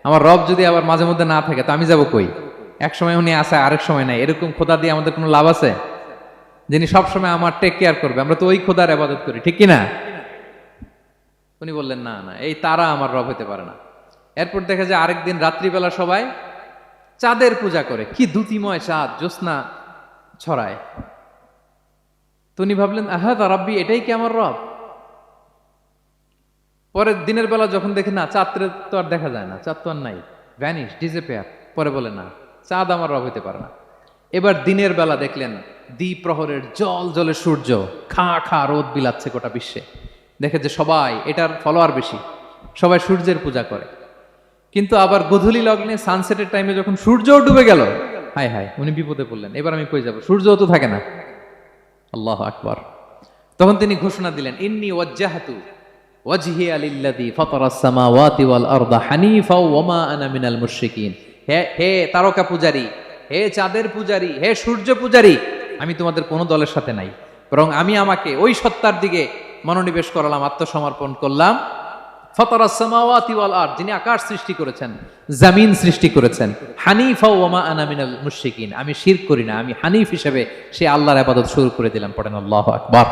আমার রব যদি আবার মাঝে মধ্যে না থাকে তো আমি যাব কই? এক সময় উনি আসে, আরেক সময় নাই। এরকম খোদা দিয়ে আমাদের কোনো লাভ আছে? যিনি সবসময় আমার টেক কেয়ার করবে, আমরা তো ওই খোদার ইবাদত করি, ঠিক কিনা? উনি বললেন না না, এই তারা আমার রব হতে পারে না। এরপর দেখা যায় আরেকদিন রাত্রিবেলা সবাই চাঁদের পূজা করে, কি দ্যুতিময় চাঁদ, জ্যোৎস্না ছড়ায়। তো উনি ভাবলেন, আহাদা রাব্বি, এটাই কি আমার রব? পরে দিনের বেলা যখন দেখে না, চাঁদ তো আর দেখা যায় না, চাঁদ তো আর নাই, ভ্যানিশ, ডিসঅ্যাপিয়ার। পরে বলে না, চাঁদ আমার রব হতে পারে না। এবার দিনের বেলা দেখলেন দ্বিপ্রহরের জল জলে সূর্য খা খা রোদ বিলাচ্ছে গোটা বিশ্বে। দেখে যে সবাই এটার ফলোয়ার বেশি, সবাই সূর্যের পূজা করে। কিন্তু আবার গোধূলি লগ্নে সানসেটের টাইমে যখন সূর্য ডুবে গেল, হায় হায়, উনি বিপদে পড়লেন, এবার আমি কই যাব, সূর্য তো থাকে না। আল্লাহু আকবার। তখন তিনি ঘোষণা দিলেন, ইন্নী ওয়াজ্জাহতু ওয়াজহিয়া লিল্লাযী ফাতারাস সামাওয়াতি ওয়াল আরদা হানিফা ওয়া মা আনা মিনাল মুশরিকিন। হে তারকা পূজারী, হে চাঁদের পূজারী, হে সূর্য পূজারী, আমি তোমাদের কোনো দলের সাথে নাই, বরং আমি আমাকে ওই সত্তার দিকে মনোনিবেশ করলাম, আত্মসমর্পণ করলাম। ফাতারাস সামাওয়াতি ওয়াল আরদ, যিনি আকাশ সৃষ্টি করেছেন, জমিন সৃষ্টি করেছেন। হানিফা ওয়া মা আনা মিনাল মুশরিকিন, আমি শিরক করি না, আমি হানিফ হিসেবে সে আল্লাহর ইবাদত শুরু করে দিলাম। পড়েন আল্লাহু আকবার।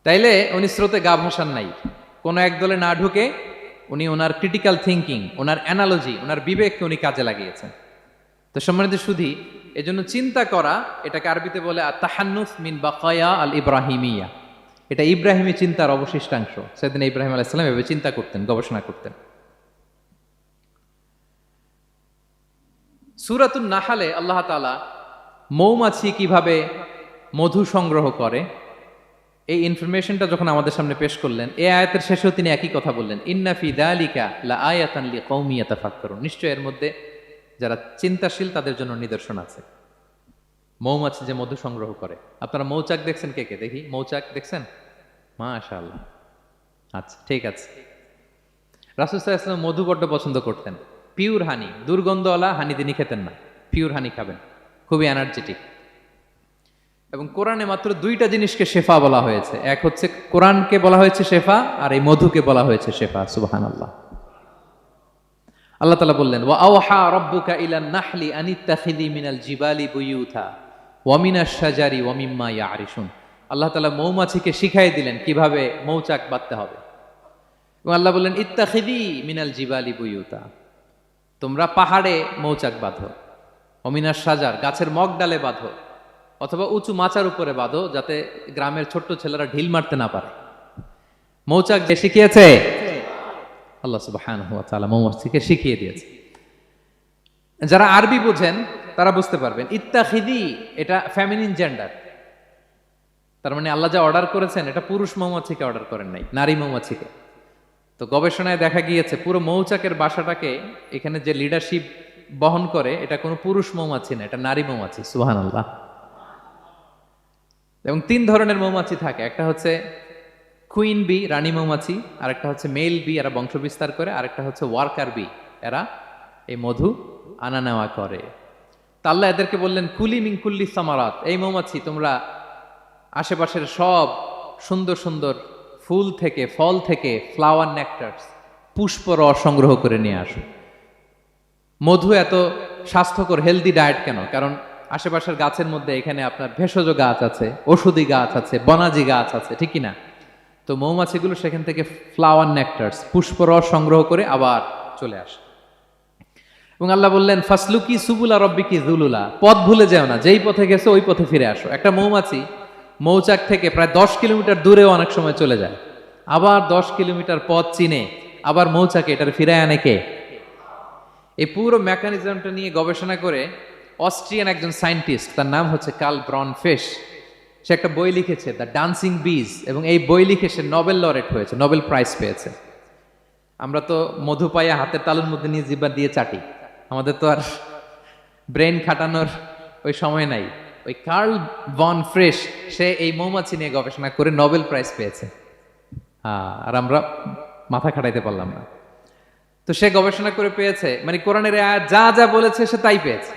তাইলে উনি স্রোতে গা ভাসান নাই, কোনো এক দলে না ঢুকে উনি ওনার ক্রিটিক্যাল থিঙ্কিং, ওনার অ্যানালজি, ওনার বিবেককে উনি কাজে লাগিয়েছেন। তো সম্মানিত সুধী, এজন্য চিন্তা করা, এটাকে আরবিতে বলে আত-তাহান্নুস মিন বাকায়া আল ইব্রাহিমিয়া। এটা ইব্রাহিমী চিন্তার অবশিষ্টাংশ। সেদিন ইব্রাহিম আলাইহিস সালাম এভাবে চিন্তা করতেন, গবেষণা করতেন। সূরাতুন নাহলে আল্লাহ তাআলা মৌমাছি কিভাবে মধু সংগ্রহ করে এই ইনফরমেশনটা যখন আমাদের সামনে পেশ করলেন, এই আয়াতের শেষেও তিনি একই কথা বললেন, ইন্না ফি যালিকা লাআয়াতান লিকাউমি ইয়াতাফাক্কারুন। নিশ্চয় এর মধ্যে যারা চিন্তাশীল তাদের জন্য নিদর্শন আছে। মৌমাছি যে মধু সংগ্রহ করে, আপনারা মৌচাক দেখছেন? কে কে দেখি মৌচাক দেখছেন? মাশাআল্লাহ, আচ্ছা ঠিক আছে। রাসূল সাল্লাল্লাহু আলাইহি ওয়াসাল্লাম মধু বড্ড পছন্দ করতেন। পিওর হানি, দুর্গন্ধওয়ালা হানি তিনি খেতেন না, পিওর হানি খাবেন, খুবই এনার্জেটিক। এবং কোরআনে মাত্র দুইটা জিনিসকে শেফা বলা হয়েছে, এক হচ্ছে কোরআনকে বলা হয়েছে শেফা, আর এই মধুকে বলা হয়েছে শেফা। সুবহানাল্লাহ। আল্লাহ তাআলা বললেন, ওয়া আওহা রাব্বুকা ইলান নাহলি আনিত্তাখিযি মিনাল জিবালি বুয়ুতা ওয়া মিনাশ শাজারি ওয়া মিম্মা ইয়ারিশুন। আল্লাহ তাআলা মৌমাছিকে শিখাই দিলেন কিভাবে মৌচাক বাঁধতে হবে। এবং আল্লাহ বললেন, ইত্তাখিযি মিনাল জিবালি বুয়ুতা, তোমরা পাহাড়ে মৌচাক বাঁধো, ওয়া মিনাশ শাজার, গাছের মগ ডালে বাঁধো, অথবা উঁচু মাচার উপরে বাঁধো, যাতে গ্রামের ছোট্ট ছেলেরা ঢিল মারতে না পারে। মৌচাক যে শিখিয়েছে আল্লাহ সুবহানাহু ওয়া তাআলা, মৌমাছিকে শিখিয়ে দিয়েছে। যারা আরবি বোঝেন তারা বুঝতে পারবেন, ইত্তাখিদি এটা ফেমিনিন জেন্ডার। তার মানে আল্লাহ যা অর্ডার করেছেন এটা পুরুষ মৌমাছিকে অর্ডার করেন নাই, নারী মৌমাছিকে। তো গবেষণায় দেখা গিয়েছে পুরো মৌচাকের বাসাটাকে এখানে যে লিডারশিপ বহন করে এটা কোনো পুরুষ মৌমাছি না, এটা নারী মৌমাছি। সুবহানাল্লাহ। এবং তিন ধরনের মৌমাছি থাকে, একটা হচ্ছে কুইন বি, রানী মৌমাছি, আর একটা হচ্ছে মেল বি, এরা বংশ বিস্তার করে, আর একটা হচ্ছে ওয়ার্কার বি, এরা এই মধু আনা নেওয়া করে। তা আল্লাহ এদেরকে বললেন, কুলি মিন কুল্লি সামারাত, এই মৌমাছি তোমরা আশেপাশের সব সুন্দর সুন্দর ফুল থেকে, ফল থেকে, ফ্লাওয়ার নেকটার্স, পুষ্প রস সংগ্রহ করে নিয়ে আসো। মধু এত স্বাস্থ্যকর, হেলদি ডায়েট কেন? কারণ আশেপাশের গাছের মধ্যে এখানে আপনার ভেষজ গাছ আছে, ঔষধি গাছ আছে, বনাজি গাছ আছে, ঠিক কিনা? তো মৌমাছিগুলো সেখান থেকে ফ্লাওয়ার নেকটার্স, পুষ্পরস সংগ্রহ করে আবার চলে আসে। এবং আল্লাহ বললেন, ফাসলুকি সুবুলা রব্বিকি যুলুলা, পথ ভুলে যেও না, যেই পথে গেছো ওই পথে ফিরে আসো। একটা মৌমাছি মৌচাক থেকে প্রায় 10 কিলোমিটার দূরেও অনেক সময় চলে যায়, আবার 10 কিলোমিটার পথ চিনে আবার মৌচাকে এটার ফিরায় আনে কে? এই পুরো মেকানিজমটা নিয়ে গবেষণা করে অস্ট্রিয়ান একজন সায়েন্টিস্ট, তার নাম হচ্ছে কার্ল ব্রনফেশ, সে একটা বই লিখেছে, দ্য ডান্সিং বিজ, এবং এই বই লিখে সে নোবেল লরেট হয়েছে, নোবেল প্রাইজ পেয়েছে। আমরা তো মধু পাইয়া হাতের তালুর মধ্যে নিয়ে জিহ্বা দিয়ে চাটি, আমাদের তো আর ব্রেন খাটানোর ওই সময় নাই। ওই কার্ল ব্রনফেশ সে এই মৌমাছি নিয়ে গবেষণা করে নোবেল প্রাইজ পেয়েছে, আর আমরা মাথা খাটাইতে পারলাম না। তো সে গবেষণা করে পেয়েছে, মানে কোরআনের আয়াত যা যা বলেছে সে তাই পেয়েছে।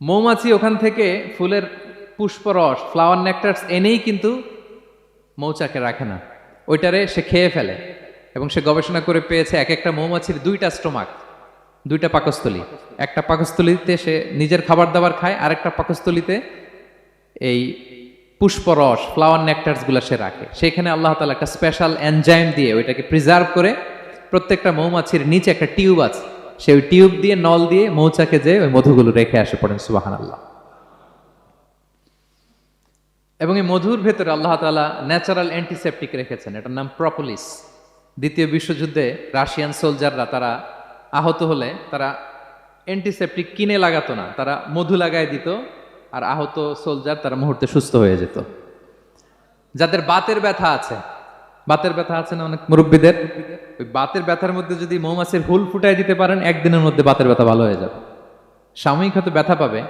মৌমাছি ওখান থেকে ফুলের পুষ্পরস, ফ্লাওয়ার নেকটার্স এনেই কিন্তু মৌচাকে রাখে না, ওইটারে সে খেয়ে ফেলে। এবং সে গবেষণা করে পেয়েছে এক একটা মৌমাছির 2টা স্টোমাক, 2টা পাকস্থলী। একটা পাকস্থলীতে সে নিজের খাবার দাবার খায়, আর একটা পাকস্থলীতে এই পুষ্পরস, ফ্লাওয়ার নেকটার্স গুলা সে রাখে। সেখানে আল্লাহ তাআলা একটা স্পেশাল এনজাইম দিয়ে ওইটাকে প্রিজার্ভ করে, প্রত্যেকটা মৌমাছির নিচে একটা টিউব আছে, সে ওই টিউব দিয়ে নল দিয়ে মৌচাকে যে ওই মধুগুলো রেখে আসে, পড়েন সুবহানাল্লাহ। এবং এই মধুর ভেতরে আল্লাহ তাআলা ন্যাচারাল অ্যান্টিসেপটিক রেখেছেন, এটার নাম প্রপোলিস। দ্বিতীয় বিশ্বযুদ্ধে রাশিয়ান সোলজাররা তারা আহত হলে তারা অ্যান্টিসেপটিক কিনে লাগাতো না, তারা মধু লাগায় দিত, আর আহত সোলজার তারা মুহূর্তে সুস্থ হয়ে যেত। যাদের বাতের ব্যথা আছে, বাতের ব্যথা আছে না অনেক মুরব্বীদের, ওই বাতের ব্যথার মধ্যে যদি মৌমাছির হুল ফুটাই দিতে পারেন, একদিনের মধ্যে বাতের ব্যথা ভালো হয়ে যাবে। সাময়িক হয়তো ব্যথা পাবে,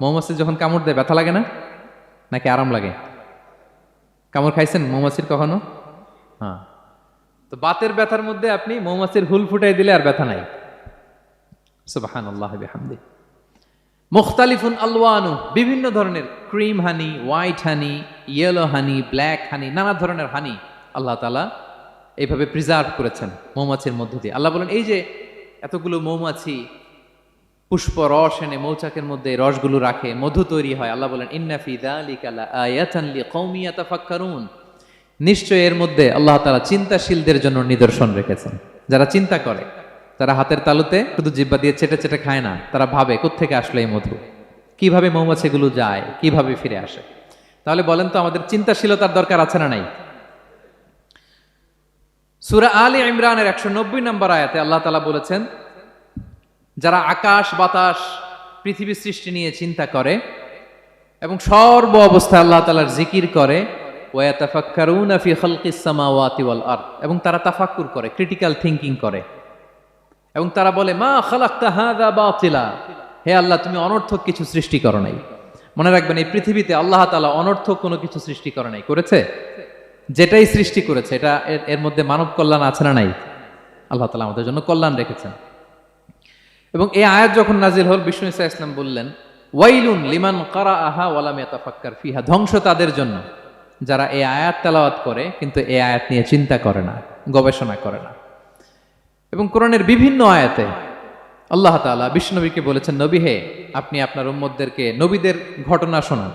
মৌমাছি যখন কামড় দেয় ব্যথা লাগে না, নাকি আরাম লাগে? কামড় খাইছেন মৌমাছির কখনো? হ্যাঁ, তো বাতের ব্যথার মধ্যে আপনি মৌমাছির হুল ফুটাই দিলে আর ব্যথা নাই। সুবহানাল্লাহ বিহামদি। মুখতালিফুন আলওয়ানু, বিভিন্ন ধরনের ক্রিম হানি, হোয়াইট হানি, ইয়েলো হানি, ব্ল্যাক হানি, নানা ধরনের হানি আল্লাহ তাআলা এইভাবে প্রিজার্ভ করেছেন মৌমাছির মধ্য দিয়ে। আল্লাহ বলেন এই যে এতগুলো মৌমাছি পুষ্প রস এনে মৌচাকের মধ্যে রসগুলো রাখে, মধু তৈরি হয়, আল্লাহ বলেন ইন্না ফি যালিকা লাআয়াতান লিকওমি ইয়াতাফাক্কারুন, নিশ্চয় এর মধ্যে আল্লাহ তাআলা চিন্তাশীলদের জন্য নিদর্শন রেখেছেন। যারা চিন্তা করে, তারা হাতের তালুতে শুধু জিহ্বা দিয়ে চেটে চেটে খায় না, তারা ভাবে কোত্থেকে আসলো এই মধু, কিভাবে মৌমাছিগুলো যায়, কিভাবে ফিরে আসে। তাহলে বলেন তো আমাদের চিন্তাশীলতার দরকার আছে না নাই? সূরা আলে ইমরানের 190 নম্বর আয়াতে আল্লাহ তাআলা বলেছেন, যারা আকাশ বাতাস পৃথিবী সৃষ্টি নিয়ে চিন্তা করে এবং সর্ব অবস্থায় আল্লাহ তাআলার জিকির করে, ওয়া ইয়াতাফাক্কারুনা ফি খালকিস সামাওয়াতি ওয়াল আরদ, এবং তারা তাফাক্কুর করে, ক্রিটিক্যাল থিংকিং করে, এবং তারা বলে মা খালাকতা হাযা বাতিলা, হে আল্লাহ তুমি অনর্থক কিছু সৃষ্টি করো নাই। মনে রাখবেন এই পৃথিবীতে আল্লাহ তাআলা অনর্থক কোনো কিছু সৃষ্টি করে নাই, করেছে? যেটাই সৃষ্টি করেছে এটা এর মধ্যে মানব কল্যাণ আছে না নাই? আল্লাহ তাআলা আমাদের জন্য কল্যাণ রেখেছেন। এবং এই আয়াত যখন নাজিল হল, বিষ্ণু ইসা ইসলাম বললেন ওয়াইলুন লিমান কারাআহা ওয়া লাম ইয়াতাফাক্কার ফিহা, ধ্বংস তাদের জন্য যারা এই আয়াত তেলাওয়াত করে কিন্তু এই আয়াত নিয়ে চিন্তা করে না, গবেষণা করে না। এবং কোরআনের বিভিন্ন আয়াতে আল্লাহ তাআলা বিষ্ণুনবীকে বলেছেন, নবী হে আপনি আপনার উম্মতদেরকে নবীদের ঘটনা শোনান।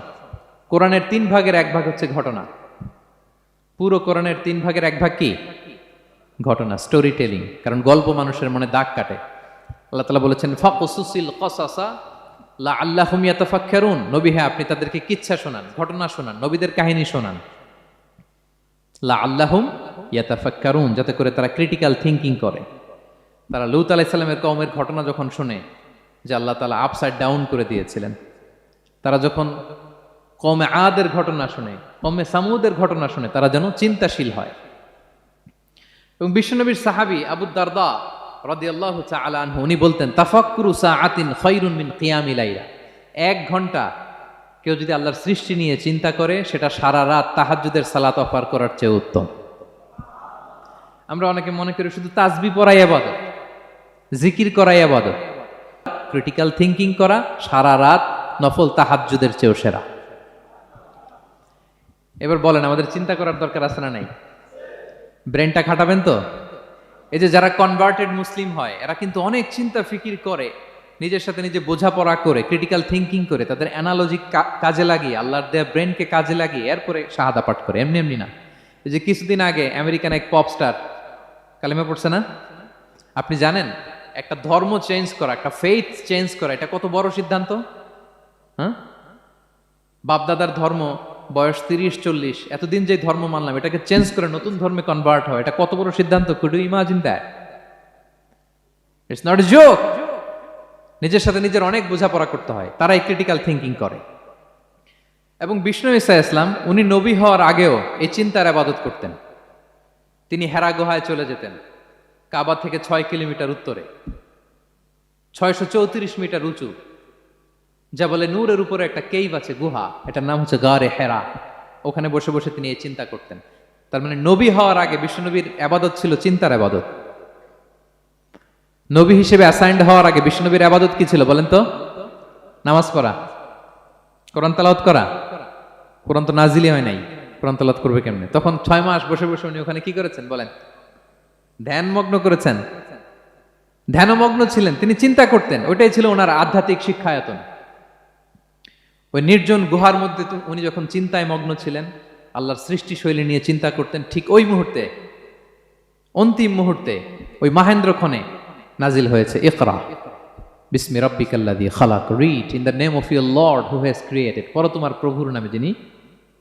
কোরআনের 3 ভাগের 1 ভাগ হচ্ছে ঘটনা। পুরো কোরআনের 3 ভাগের 1 ভাগ কি? ঘটনা, স্টোরি টেলিং। কারণ গল্প মানুষের মনে দাগ কাটে। আল্লাহ তাআলা বলেছেন ফাকুসুসিল কসাসা লাআল্লাহুম ইয়াতাফাক্কারুন, নবী হে আপনি তাদেরকে কিচ্ছা শোনান, ঘটনা শোনান, নবীদের কাহিনী শোনান, লাআল্লাহুম ইয়াতাফাক্কারুন, যাতে করে তারা ক্রিটিক্যাল থিংকিং করে। তারা লূত আলাইহিস সালামের কওমের ঘটনা যখন শুনে যে আল্লাহ তাআলা আপসাইড ডাউন করে দিয়েছিলেন, তারা যখন কওমে আদের ঘটনা শুনে, কওমে সামুদের ঘটনা শুনে, তারা যেন চিন্তাশীল হয়। এবং বিশ্বনবীর সাহাবী আবু দারদা রাদিয়াল্লাহু তাআলা আনহু উনি বলতেন তাফাক্কুরু সাআতিন খায়রুন মিন কিয়ামি লাইলা, 1 ঘন্টা কেউ যদি আল্লাহর সৃষ্টি নিয়ে চিন্তা করে সেটা সারা রাত তাহাজ্জুদের সালাত অফার করার চেয়ে উত্তম। আমরা অনেকে মনে করি শুধু তাসবিহ পড়াই ইবাদত, জিকির করাই ইবাদত, ক্রিটিক্যাল থিংকিং করা সারা রাত নফল তাহাজ্জুদের চেয়েও সেরা। এবার বলেন আমাদের চিন্তা করার দরকার আছে না নাই? ব্রেনটা খাটাবেন তো? এই যে যারা কনভার্টেড মুসলিম হয় এরা কিন্তু অনেক চিন্তা ফিকির করে, নিজের সাথে নিজে বোঝাপড়া করে, ক্রিটিক্যাল থিংকিং করে, তাদের অ্যানালজি কাজে লাগিয়ে, আল্লাহর দেয়া ব্রেনকে কাজে লাগিয়ে এরপরে শাহাদা পাঠ করে, এমনি এমনি না। এই যে কিছুদিন আগে আমেরিকান এক পপ স্টার কালেমা পড়ছে না? আপনি জানেন একটা ধর্ম চেঞ্জ করা, একটা ফেইথ চেঞ্জ করা, এটা কত বড় সিদ্ধান্ত? হ্যাঁ, বাপদাদার ধর্ম বয়স 30-40, এতদিন যে ধর্ম মানলাম এটাকে চেঞ্জ করে নতুন ধর্মে কনভার্ট হয়, এটা কত বড় সিদ্ধান্ত? Could you imagine that? It's not a joke. নিজের সাথে নিজের অনেক বোঝাপড়া করতে হয়, তারাই ক্রিটিক্যাল থিংকিং করে। এবং বিষ্ণু ঈসা ইসলাম উনি নবী হওয়ার আগেও এই চিন্তার ইবাদত করতেন। তিনি হেরা গুহায় চলে যেতেন, কাবা থেকে 6 কিলোমিটার উত্তরে, 634 মিটার উঁচু, যা বলে নূরের উপরে একটা কেইভ আছে, গুহা, এটার নাম হচ্ছে গারে হেরা। ওখানে বসে বসে তিনি এই চিন্তা করতেন। তার মানে নবী হওয়ার আগে বিষ্ণুনবীর ইবাদত ছিল চিন্তার ইবাদত। নবী হিসেবে অ্যাসাইন্ড হওয়ার আগে বিষ্ণুনবীর ইবাদত কি ছিল বলেন তো? নামাজ পড়া, কোরআন তেলাওয়াত করা। কোরআন তো নাজিলই হয় নাই, কোরআন তেলাওয়াত করবে কেমনে? তখন 6 মাস বসে বসে উনি ওখানে কি করেছেন বলেন? ধ্যানমগ্ন করেছেন, ধ্যানমগ্ন ছিলেন, তিনি চিন্তা করতেন। ওইটাই ছিল ওনার আধ্যাত্মিক শিক্ষায়তন। ওই নির্জন গুহার মধ্যে উনি যখন চিন্তায় মগ্ন ছিলেন, আল্লাহর সৃষ্টি শৈলী নিয়ে চিন্তা করতেন, ঠিক ওই মুহূর্তে, অন্তিম মুহূর্তে, ওই মাহেন্দ্রক্ষণে নাজিল হয়েছে ইকরা বিসমি রাব্বিকাল্লাযী খালাক, read in the name of your lord who has created, পড়ো তোমার প্রভুর নামে যিনি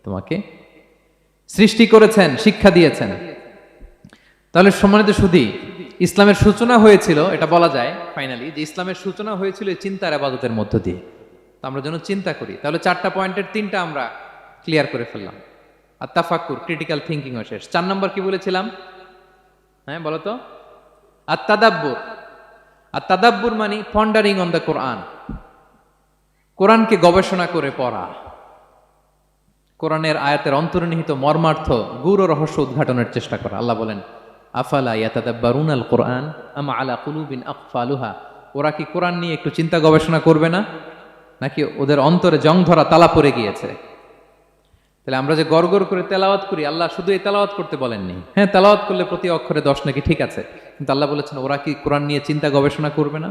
তোমাকে সৃষ্টি করেছেন, শিক্ষা দিয়েছেন। তাহলে সম্মানিত সুধী, ইসলামের সূচনা হয়েছিল, এটা বলা যায় ফাইনালি যে ইসলামের সূচনা হয়েছিল এই চিন্তার ইবাদতের মধ্য দিয়ে। তো আমরা যেন চিন্তা করি। তাহলে 4টা পয়েন্টের 3টা আমরা ক্লিয়ার করে ফেললাম। আর তাফাক্কুর, ক্রিটিক্যাল থিঙ্কিং ও শেষ। 4 নম্বর কি বলেছিলাম? হ্যাঁ বলো তো। আর তাদাব্বুর, আর তাদাব্বুর মানে পন্ডারিং অন দ্য কোরআন, কোরআনকে গবেষণা করে পড়া, কোরআনের আয়াতের অন্তর্নিহিত মর্মার্থ গূঢ় রহস্য উদ্ঘাটনের চেষ্টা করা। আল্লাহ বলেন আফালা ইয়াতাদাব্বারুনাল কোরআন আম আলা কুলুবিন আকফালুহা, ওরা কি কোরআন নিয়ে একটু চিন্তা গবেষণা করবে না, নাকি ওদের অন্তরে জং ধরা তালা পড়ে গিয়েছে? তাহলে আমরা যে গড়গড় করে তেলাওয়াত করি, আল্লাহ শুধু এই তেলাওয়াত করতে বলেননি। হ্যাঁ, তেলাওয়াত করলে প্রতি অক্ষরে 10 নাকি ঠিক আছে, কিন্তু আল্লাহ বলেছেন ওরা কি কোরআন নিয়ে চিন্তা গবেষণা করবে না?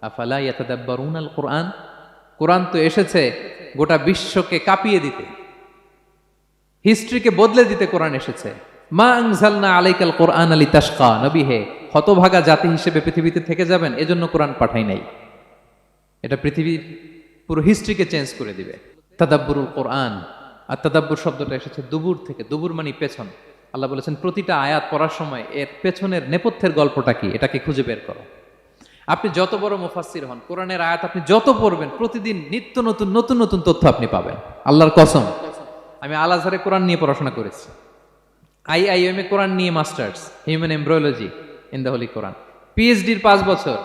আফালা ইয়াতাদাব্বারুনাল কোরআন, কোরআন তো এসেছে গোটা বিশ্বকে কাঁপিয়ে দিতে, হিস্ট্রিকে বদলে দিতে কোরআন এসেছে। মা আনজালনা আলাইকাল কোরআন লিতাশকা, নবী হে হতভাগা জাতি হিসেবে পৃথিবীতে থেকে যাবেন এজন্য কোরআন পাঠাই নাই। এটা পৃথিবীর পুরো হিস্ট্রিকে চেঞ্জ করে দিবে। তাদাব্বুরুল কোরআন, আর তাদাব্বুর শব্দটা এসেছে দুবুর থেকে, দুবুর মানে পেছন। আল্লাহ বলেছেন প্রতিটা আয়াত পড়ার সময় এর পেছনের নেপথ্যের গল্পটা কি এটাকে খুঁজে বের করো। আপনি যত বড় মুফাসসির হন, কোরআনের আয়াত আপনি যত পড়বেন প্রতিদিন নিত্য নতুন নতুন নতুন তথ্য আপনি পাবেন। আল্লাহর কসম, আমি আল আজহারে কোরআন নিয়ে পড়াশোনা করেছি, IIM এ কোরআন নিয়ে masters, human embryology in the holy Quran, PhD-র 5 বছর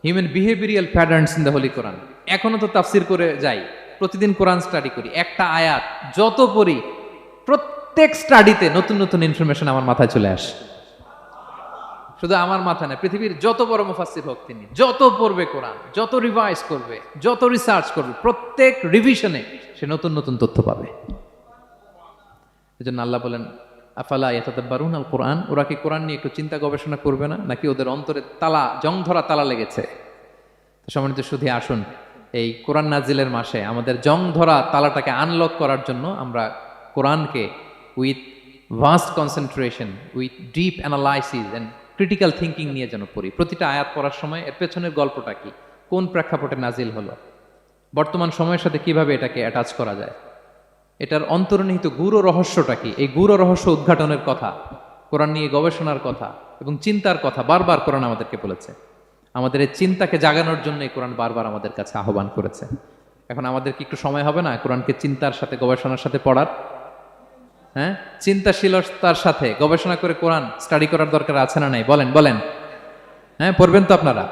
human behavioural patterns in the holy Quran. এখনো তো তাফসির করে যাই, প্রতিদিন কোরআন স্টাডি করি। একটা আয়াত যত পড়ি প্রত্যেক স্টাডিতে নতুন নতুন ইনফরমেশন আমার মাথায় চলে আসে। শুধু আমার মাথা না, পৃথিবীর যত বড় মুফাসসির হোক তিনি, যত পড়বে কোরআন, যত রিভাইজ করবে, যত রিসার্চ করবে, প্রত্যেক রিভিশনে সে নতুন নতুন তথ্য পাবে। এজন্য আল্লাহ বলেন আফালা ইয়াতাদাব্বারুনাল কোরআন, ওরা কি কোরআন নিয়ে একটু চিন্তা গবেষণা করবে না, নাকি ওদের অন্তরে তালা, জং ধরা তালা লেগেছে? তো সম্মানিত শুধু আসুন, এই কোরআন নাজিলের মাসে আমাদের জং ধরা তালাটাকে আনলক করার জন্য আমরা কোরআনকে with vast concentration, with deep analysis and critical thinking নিয়ে যেন পড়ি। প্রতিটা আয়াত পড়ার সময় এর পেছনের গল্পটা কি, কোন প্রেক্ষাপটে নাজিল হলো, বর্তমান সময়ের সাথে কিভাবে এটাকে অ্যাটাচ করা যায়, এটার অন্তর্নিহিত গূঢ় রহস্যটা কি, এই গূঢ় রহস্য উদ্ঘাটনের কথা, কোরআন নিয়ে গবেষণার কথা এবং চিন্তার কথা বারবার কোরআন আমাদেরকে বলেছে। আমাদের এই চিন্তাকে জাগানোর জন্য এই কোরআন বারবার আমাদের কাছে আহ্বান করেছে। এখন আমাদের কি একটু সময় হবে না কোরআনকে চিন্তার সাথে গবেষণার সাথে পড়ার? হ্যাঁ, চিন্তাশীলতার সাথে গবেষণা করে কোরআন স্টাডি করার দরকার আছে না নাই? বলেন বলেন। হ্যাঁ, পড়বেন তো আপনারা?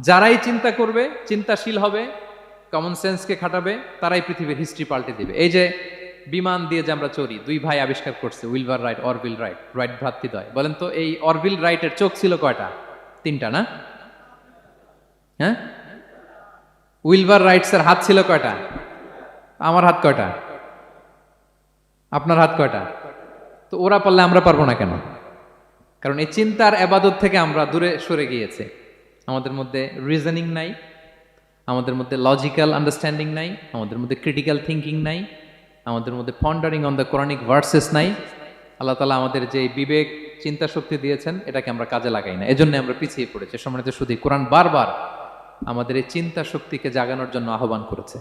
যারাই চিন্তা করবে, চিন্তাশীল হবে, কমন সেন্সকে খাটাবে, তারাই পৃথিবীর হিস্ট্রি পাল্টে দিবে। এই যে বিমান দিয়ে যে আমরা চড়ি, 2 ভাই আবিষ্কার করছে, Wilbur Wright, Orville Wright, Wright ভ্রাতৃদ্বয়। বলেন তো এই অরভিল রাইটের চোখ ছিল কয়টা? 3টা না? হ্যাঁ, উইলবার রাইটসের হাত ছিল কয়টা? আমার হাত কয়টা? আপনার হাত কয়টা? তো ওরা পারলে আমরা পারবো না কেন? কারণ এই চিন্তার ইবাদত থেকে আমরা দূরে সরে গিয়েছে। আমাদের মধ্যে রিজনিং নাই, আমাদের মধ্যে লজিক্যাল আন্ডারস্ট্যান্ডিং নাই, আমাদের মধ্যে ক্রিটিক্যাল থিঙ্কিং নাই, আমাদের মধ্যে পন্ডারিং অন দ্য কোরআনিক ভার্সেস নাই। আল্লাহ তাআলা আমাদের যে বিবেক, চিন্তা শক্তি দিয়েছেন এটাকে আমরা কাজে লাগাই না, এজন্য আমরা পিছিয়ে পড়েছি। সম্মানিত শুধু কোরআন বারবার আমাদের এই চিন্তা শক্তিকে জাগানোর জন্য আহ্বান করেছে।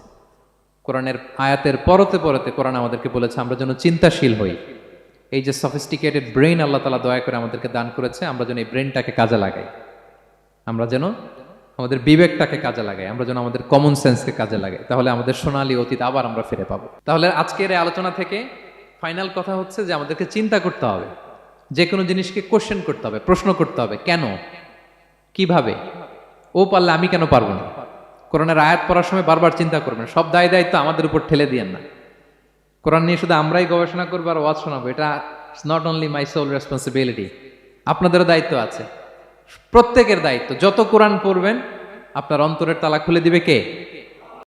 কোরআনের আয়াতের পরতে পরতে কোরআন আমাদেরকে বলেছে আমরা যেন চিন্তাশীল হই। এই যে সফিস্টিকেটেড ব্রেইন আল্লাহ তাআলা দয়া করে আমাদেরকে দান করেছে, আমরা যেন এই ব্রেইনটাকে কাজে লাগাই, আমরা যেন আমাদের বিবেকটাকে কাজে লাগাই, আমরা যেন আমাদের কমন সেন্সকে কাজে লাগাই। তাহলে আমাদের সোনালী অতীত আবার আমরা ফিরে পাবো। তাহলে আজকের এই আলোচনা থেকে ফাইনাল কথা হচ্ছে যে আমাদেরকে চিন্তা করতে হবে, যে কোনো জিনিসকে কোশ্চেন করতে হবে, প্রশ্ন করতে হবে, কেন, কিভাবে, ও পারলে আমি কেন পারবো না। কোরআনের আয়াত পড়ার সময় বারবার চিন্তা করবেন, সব দায় দায়িত্ব আমাদের উপর ঠেলে দিয়েন না। কোরআন নিয়ে শুধু আমরাই গবেষণা করবো আর ওয়াজ শোনাবো, এটা not only my sole responsibility, আপনাদেরও দায়িত্ব আছে, প্রত্যেকের দায়িত্ব। যত কোরআন পড়বেন আপনার অন্তরের তালা খুলে দিবে কে?